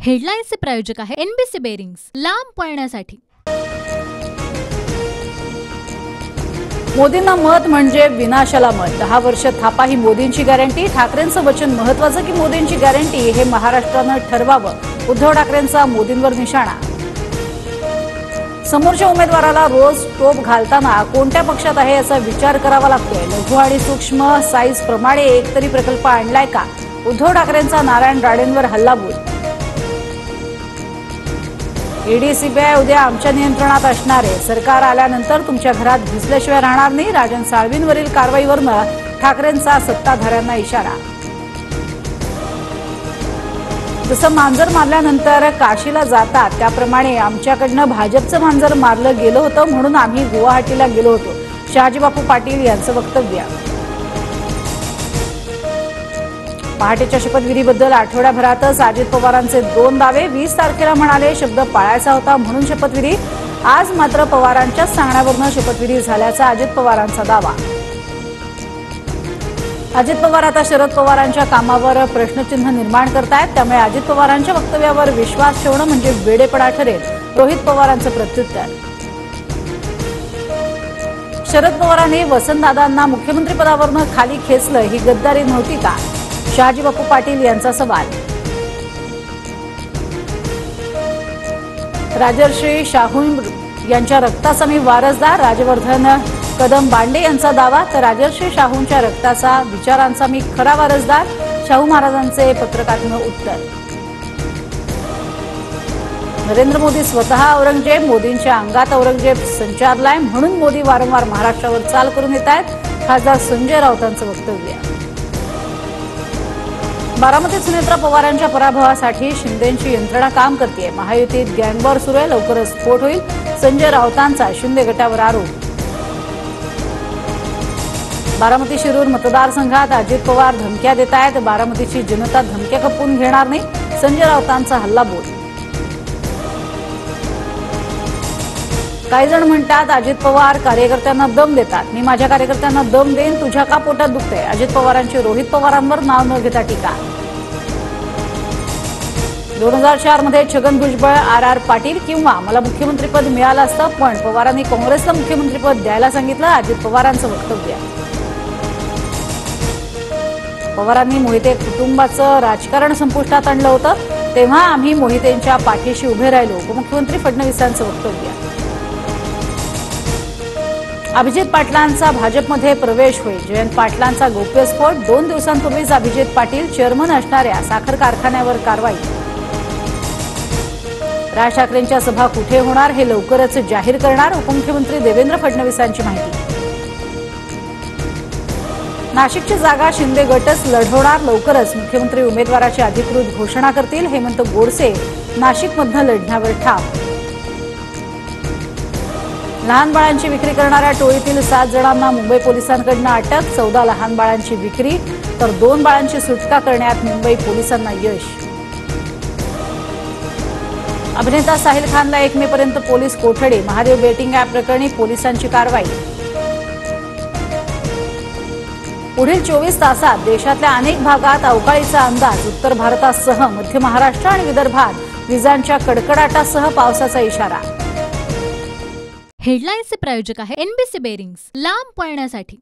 हेडलाईन्सचे प्रायोजक आहे NBC bearings, लांब पळण्यासाठी। मोदींना मत म्हणजे विनाशाला मत। 10 वर्ष थापा ही मोदींची गॅरंटी। ठाकरेंचं वचन महत्त्वाचं की मोदींची गॅरंटी हे महाराष्ट्रानं ठरवावं। उद्धव ठाकरेंचा मोदींवर निशाणा। समोरच्या उमेदवाराला रोज टोप घालताना कोणत्या पक्षात आहे याचा विचार करावा लागतोय। लघु आणि सूक्ष्म साईज प्रमाणे एकतरी प्रकल्प आणलाय का? उद्धव ठाकरेंचा नारायण राणेंवर हल्लाबोल। ईडी सीबीआय उद्या आमच्या नियंत्रणात असणार आहे। सरकार आल्यानंतर तुमच्या घरात घुसल्याशिवाय राहणार नाही। राजन साळवींवरील कारवाईवरनं ठाकरेंचा सत्ताधाऱ्यांना इशारा। जसं मांजर मारल्यानंतर काशीला जातात त्याप्रमाणे आमच्याकडनं भाजपचं मांजर मारलं गेलं होतं म्हणून आम्ही गुवाहाटीला गेलो होतो। शहाजीबापू पाटील यांचं वक्तव्य। पहाटेच्या शपथविधीबद्दल आठवड्याभरातच अजित पवारांचे 2 दावे। 20 तारखेला म्हणाले शब्द पाळायचा होता म्हणून शपथविधी। आज मात्र पवारांच्याच सांगण्यावरून शपथविधी झाल्याचा अजित पवारांचा दावा। अजित पवार आता शरद पवारांच्या कामावर प्रश्नचिन्ह निर्माण करतायत, त्यामुळे अजित पवारांच्या वक्तव्यावर विश्वास ठेवणं म्हणजे वेडेपणा ठरेल। रोहित पवारांचं प्रत्युत्तर। शरद पवारांनी वसंतदादांना मुख्यमंत्रीपदावरून खाली खेचलं ही गद्दारी नव्हती का? शहाजीबापू पाटील यांचा सवाल। राजर्षी शाहू यांच्या रक्ताचा मी वारसदार। राजवर्धन कदम बांडे यांचा दावा। तर राजर्षी शाहूंच्या रक्ताचा विचारांचा मी खरा वारसदार। शाहू महाराजांचे पत्रकातनं उत्तर। नरेंद्र मोदी स्वतः औरंगजेब, मोदींच्या अंगात औरंगजेब संचारलाय म्हणून मोदी वारंवार महाराष्ट्रावर चाल करून येत आहेत। खासदार संजय राऊतांचं वक्तव्य। बारामतीत सुनेत्रा पवारांच्या पराभवासाठी शिंदेंची यंत्रणा काम करते। महायुतीत गँगवॉर सुरू आहे, लवकरच स्फोट होईल। संजय राऊतांचा शिंदे गटावर आरोप। बारामती शिरूर मतदारसंघात अजित पवार धमक्या देत आहेत। बारामतीची जनता धमक्या खपवून घेणार नाही, संजय राऊतांचा हल्लाबोल। काही जण म्हणतात अजित पवार कार्यकर्त्यांना दम देतात। मी माझ्या कार्यकर्त्यांना दम देईन, तुझ्या का पोटात दुखते? अजित पवारांची रोहित पवारांवर नाव न घेता टीका। 2004 मध्ये छगन भुजबळ, आर पाटील किंवा मला मुख्यमंत्रीपद मिळालं असतं, पण पवारांनी काँग्रेसला मुख्यमंत्रीपद द्यायला सांगितलं। अजित पवारांचं वक्तव्य। पवारांनी मोहिते कुटुंबाचं राजकारण संपुष्टात आणलं होतं, तेव्हा आम्ही मोहितेंच्या पाठीशी उभे राहिलो। उपमुख्यमंत्री फडणवीसांचं वक्तव्य। अभिजित पाटलांचा भाजपमध्ये प्रवेश होईल। जयंत पाटलांचा गौप्यस्फोट। 2 दिवसांपूर्वीच अभिजित पाटील चेअरमन असणाऱ्या साखर कारखान्यावर कारवाई। राज ठाकरेंच्या सभा कुठे होणार हे लवकरच जाहीर करणार। उपमुख्यमंत्री देवेंद्र फडणवीसांची माहिती। नाशिकची जागा शिंदे गटच लढवणार, लवकरच मुख्यमंत्री उमेदवाराची अधिकृत घोषणा करतील। हेमंत गोडसे नाशिकमधनं लढण्यावर ठाम। लहान बाळांची विक्री करणाऱ्या टोळीतील 7 जणांना मुंबई पोलिसांकडून अटक। 14 लहान बाळांची विक्री तर 2 बाळांची सुटका करण्यात मुंबई पोलिसांना यश। अभिनेता साहिल खानला 1 मे पर्यंत पोलीस कोठडी। महादेव बेटिंग ॲप प्रकरणी पोलिसांची कारवाई। पुढील 24 तासात देशातल्या अनेक भागात अवकाळीचा अंदाज। उत्तर भारतासह मध्य महाराष्ट्र आणि विदर्भात विजांच्या कडकडाटासह पावसाचा इशारा। हेडलाईन्सचे प्रायोजक आहे एनबीसी बेरिंग्स, लांब पळण्यासाठी।